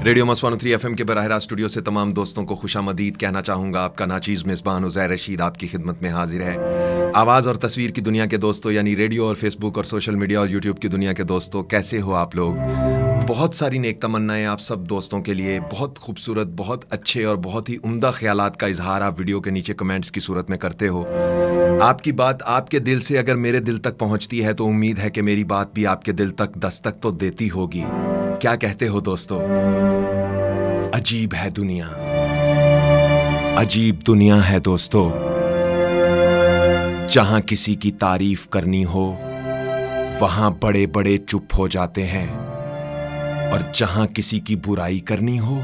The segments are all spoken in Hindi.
रेडियो मस्त 103 एफएम के बराह रास्त स्टूडियो से तमाम दोस्तों को खुशामदीद कहना चाहूँगा। आपका नाचीज़ मेज़बान उज़ैर रशीद आपकी खिदमत में हाजिर है। आवाज़ और तस्वीर की दुनिया के दोस्तों, यानी रेडियो और फेसबुक और सोशल मीडिया और यूट्यूब की दुनिया के दोस्तों, कैसे हो आप लोग? बहुत सारी नेक तमन्नाएं आप सब दोस्तों के लिए। बहुत खूबसूरत, बहुत अच्छे और बहुत ही उम्दा ख्यालात का इजहार आप वीडियो के नीचे कमेंट्स की सूरत में करते हो। आपकी बात आपके दिल से अगर मेरे दिल तक पहुँचती है तो उम्मीद है कि मेरी बात भी आपके दिल तक दस्तक तो देती होगी। क्या कहते हो दोस्तों? अजीब है दुनिया, अजीब दुनिया है दोस्तों। जहां किसी की तारीफ करनी हो वहां बड़े बड़े चुप हो जाते हैं, और जहां किसी की बुराई करनी हो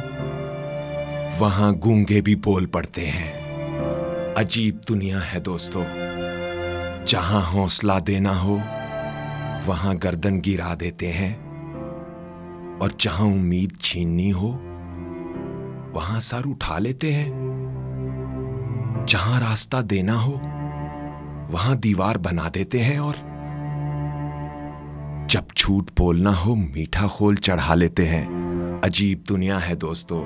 वहां गूंगे भी बोल पड़ते हैं। अजीब दुनिया है दोस्तों। जहां हौसला देना हो वहां गर्दन गिरा देते हैं, और जहां उम्मीद छीननी हो वहां सर उठा लेते हैं। जहां रास्ता देना हो वहां दीवार बना देते हैं, और जब झूठ बोलना हो मीठा खोल चढ़ा लेते हैं। अजीब दुनिया है दोस्तों।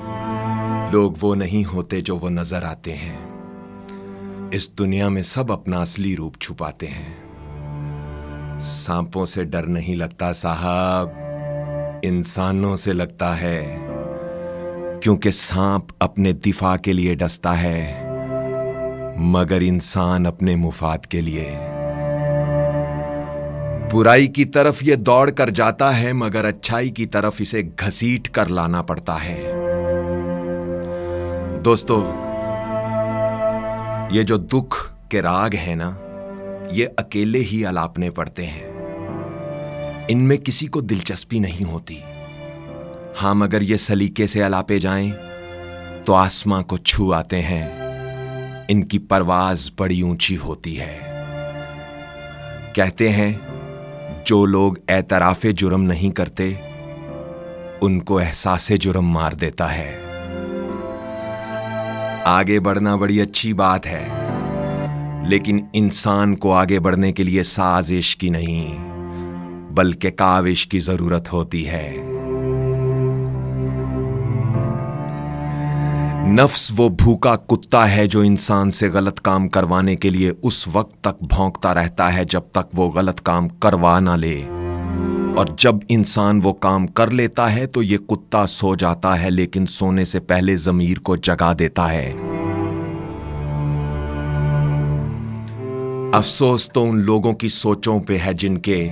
लोग वो नहीं होते जो वो नजर आते हैं। इस दुनिया में सब अपना असली रूप छुपाते हैं। सांपों से डर नहीं लगता साहब, इंसानों से लगता है, क्योंकि सांप अपने दिफा के लिए डसता है मगर इंसान अपने मुफाद के लिए। बुराई की तरफ ये दौड़ कर जाता है मगर अच्छाई की तरफ इसे घसीट कर लाना पड़ता है। दोस्तों, ये जो दुख के राग है ना, ये अकेले ही अलापने पड़ते हैं। इनमें किसी को दिलचस्पी नहीं होती। हाँ, मगर ये सलीके से अलापे जाएं तो आसमां को छू आते हैं। इनकी परवाज बड़ी ऊंची होती है। कहते हैं जो लोग एतराफ़े जुर्म नहीं करते उनको एहसासे जुर्म मार देता है। आगे बढ़ना बड़ी अच्छी बात है, लेकिन इंसान को आगे बढ़ने के लिए साजिश की नहीं बल्कि काविश की जरूरत होती है। नफ्स वो भूखा कुत्ता है जो इंसान से गलत काम करवाने के लिए उस वक्त तक भौंकता रहता है जब तक वो गलत काम करवा ना ले, और जब इंसान वो काम कर लेता है तो ये कुत्ता सो जाता है, लेकिन सोने से पहले ज़मीर को जगा देता है। अफसोस तो उन लोगों की सोचों पे है जिनके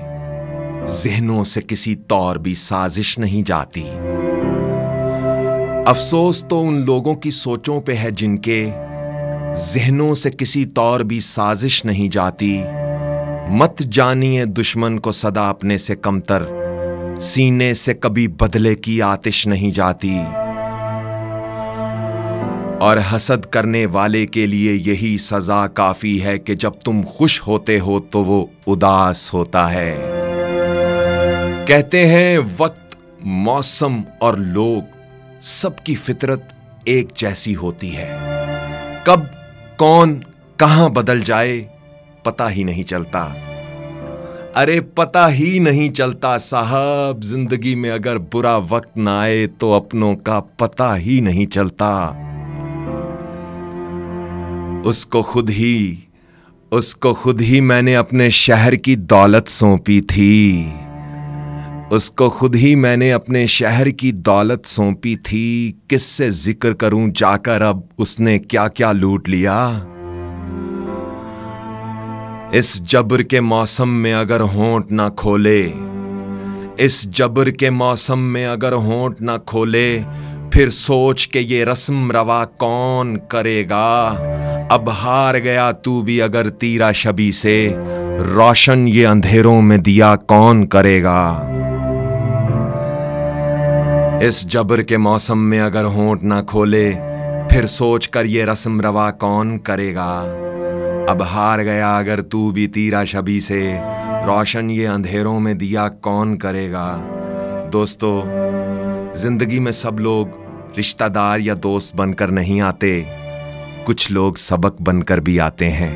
ज़हनों से किसी तौर भी साजिश नहीं जाती। अफसोस तो उन लोगों की सोचों पे है जिनके ज़हनों से किसी तौर भी साजिश नहीं जाती। मत जानिए दुश्मन को सदा अपने से कमतर, सीने से कभी बदले की आतिश नहीं जाती। और हसद करने वाले के लिए यही सजा काफी है कि जब तुम खुश होते हो तो वो उदास होता है। कहते हैं वक्त, मौसम और लोग, सबकी फितरत एक जैसी होती है। कब कौन कहां बदल जाए पता ही नहीं चलता। अरे पता ही नहीं चलता साहब। जिंदगी में अगर बुरा वक्त ना आए तो अपनों का पता ही नहीं चलता। उसको खुद ही मैंने अपने शहर की दौलत सौंपी थी। उसको खुद ही मैंने अपने शहर की दौलत सौंपी थी। किससे जिक्र करूं जाकर अब उसने क्या क्या लूट लिया। इस जबर के मौसम में अगर होंठ ना खोले, इस जबर के मौसम में अगर होंठ ना खोले, फिर सोच के ये रस्म रवा कौन करेगा। अब हार गया तू भी अगर तीरा शबी से, रोशन ये अंधेरों में दिया कौन करेगा। इस जबर के मौसम में अगर होंठ ना खोले, फिर सोच कर ये रस्म रवा कौन करेगा। अब हार गया अगर तू भी तीरा शबी से, रोशन ये अंधेरों में दिया कौन करेगा। दोस्तों, जिंदगी में सब लोग रिश्तेदार या दोस्त बनकर नहीं आते, कुछ लोग सबक बनकर भी आते हैं,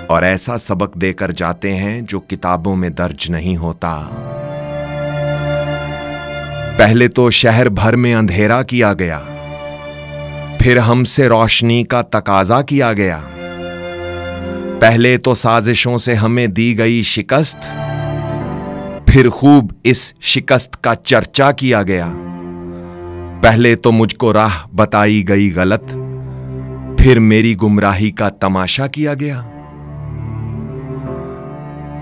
और ऐसा सबक देकर जाते हैं जो किताबों में दर्ज नहीं होता। पहले तो शहर भर में अंधेरा किया गया, फिर हमसे रोशनी का तकाजा किया गया। पहले तो साजिशों से हमें दी गई शिकस्त, फिर खूब इस शिकस्त का चर्चा किया गया। पहले तो मुझको राह बताई गई गलत, फिर मेरी गुमराही का तमाशा किया गया।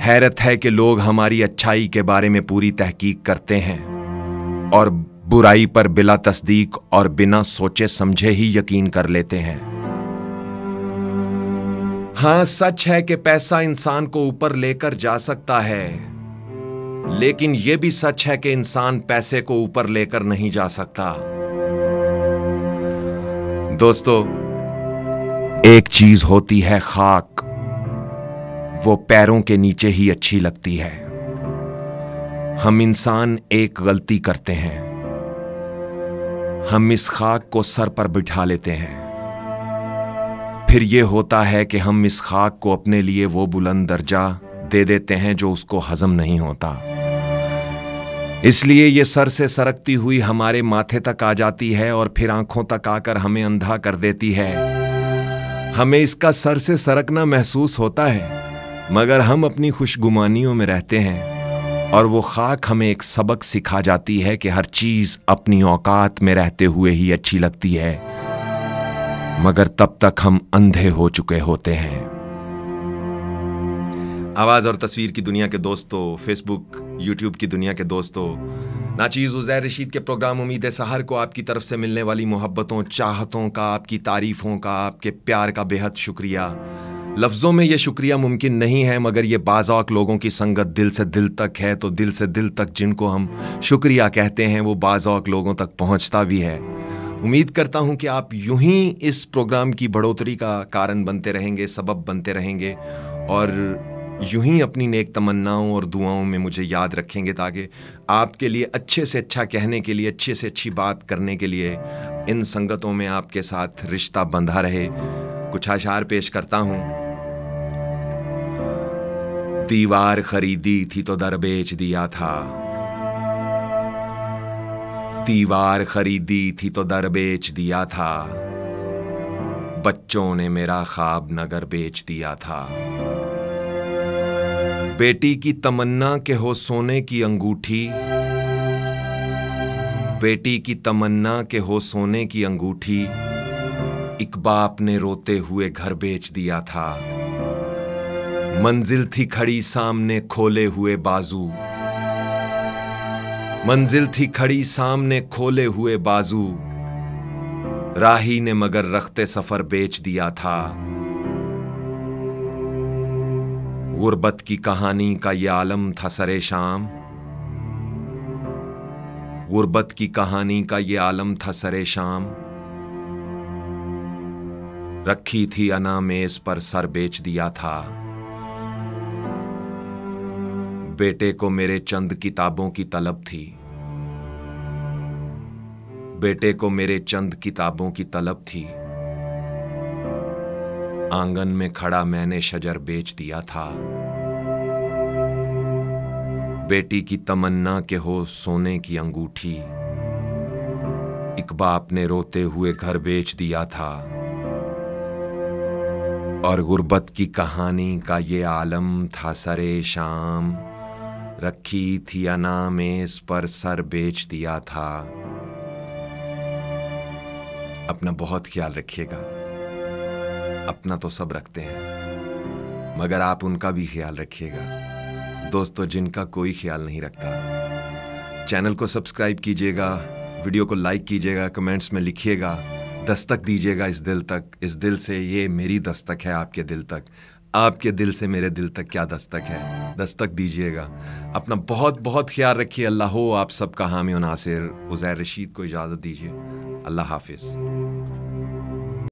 हैरत है कि लोग हमारी अच्छाई के बारे में पूरी तहकीक करते हैं और बुराई पर बिला तस्दीक और बिना सोचे समझे ही यकीन कर लेते हैं। हां, सच है कि पैसा इंसान को ऊपर लेकर जा सकता है, लेकिन यह भी सच है कि इंसान पैसे को ऊपर लेकर नहीं जा सकता। दोस्तों, एक चीज होती है खाक, वो पैरों के नीचे ही अच्छी लगती है। हम इंसान एक गलती करते हैं, हम इस खाक को सर पर बिठा लेते हैं। फिर यह होता है कि हम इस खाक को अपने लिए वो बुलंद दर्जा दे देते हैं जो उसको हजम नहीं होता। इसलिए ये सर से सरकती हुई हमारे माथे तक आ जाती है और फिर आंखों तक आकर हमें अंधा कर देती है। हमें इसका सर से सरकना महसूस होता है, मगर हम अपनी खुशगुमानियों में रहते हैं और वो खाक हमें एक सबक सिखा जाती है कि हर चीज अपनी औकात में रहते हुए ही अच्छी लगती है, मगर तब तक हम अंधे हो चुके होते हैं। आवाज और तस्वीर की दुनिया के दोस्तों, फेसबुक, यूट्यूब की दुनिया के दोस्तों, नाचीज उज़ैर रशीद के प्रोग्राम उम्मीद सहर को आपकी तरफ से मिलने वाली मोहब्बतों, चाहतों का, आपकी तारीफों का, आपके प्यार का बेहद शुक्रिया। लफ्ज़ों में यह शुक्रिया मुमकिन नहीं है, मगर ये बाज़ौक़ लोगों की संगत दिल से दिल तक है, तो दिल से दिल तक जिनको हम शुक्रिया कहते हैं वो बाज़ौक़ लोगों तक पहुंचता भी है। उम्मीद करता हूं कि आप यूं ही इस प्रोग्राम की बढ़ोतरी का कारण बनते रहेंगे, सबब बनते रहेंगे और यूं ही अपनी नेक तमन्नाओं और दुआओं में मुझे याद रखेंगे, ताकि आपके लिए अच्छे से अच्छा कहने के लिए, अच्छे से अच्छी बात करने के लिए इन संगतों में आपके साथ रिश्ता बंधा रहे। कुछ अशार पेश करता हूं। दीवार खरीदी थी तो दर बेच दिया था, दीवार खरीदी थी तो दर बेच दिया था, बच्चों ने मेरा ख्वाब नगर बेच दिया था। बेटी की तमन्ना के हो सोने की अंगूठी, बेटी की तमन्ना के हो सोने की अंगूठी, एक बाप ने रोते हुए घर बेच दिया था। मंजिल थी खड़ी सामने खोले हुए बाजू, मंजिल थी खड़ी सामने खोले हुए बाजू, राही ने मगर रखते सफर बेच दिया था। गुर्बत की कहानी का ये आलम था सरे शाम, गुर्बत की कहानी का ये आलम था सरे शाम, रखी थी अना मेज पर सर बेच दिया था। बेटे को मेरे चंद किताबों की तलब थी, बेटे को मेरे चंद किताबों की तलब थी, आंगन में खड़ा मैंने शजर बेच दिया था। बेटी की तमन्ना के हो सोने की अंगूठी, एक बाप ने रोते हुए घर बेच दिया था। और गुर्बत की कहानी का ये आलम था सरे शाम, रखी थी अना मेज पर सर बेच दिया था। अपना बहुत ख्याल रखिएगा। अपना तो सब रखते हैं, मगर आप उनका भी ख्याल रखिएगा। दोस्तों, जिनका कोई ख्याल नहीं रखता, चैनल को सब्सक्राइब कीजिएगा, वीडियो को लाइक कीजिएगा, कमेंट्स में लिखिएगा, दस्तक दीजिएगा इस दिल तक। इस दिल से ये मेरी दस्तक है आपके दिल तक, आपके दिल से मेरे दिल तक क्या दस्तक है, दस्तक दीजिएगा। अपना बहुत बहुत ख्याल रखिए। अल्लाह हो आप सबका हामी और नासिर। उज़ैर रशीद को इजाज़त दीजिए। अल्लाह हाफिज़।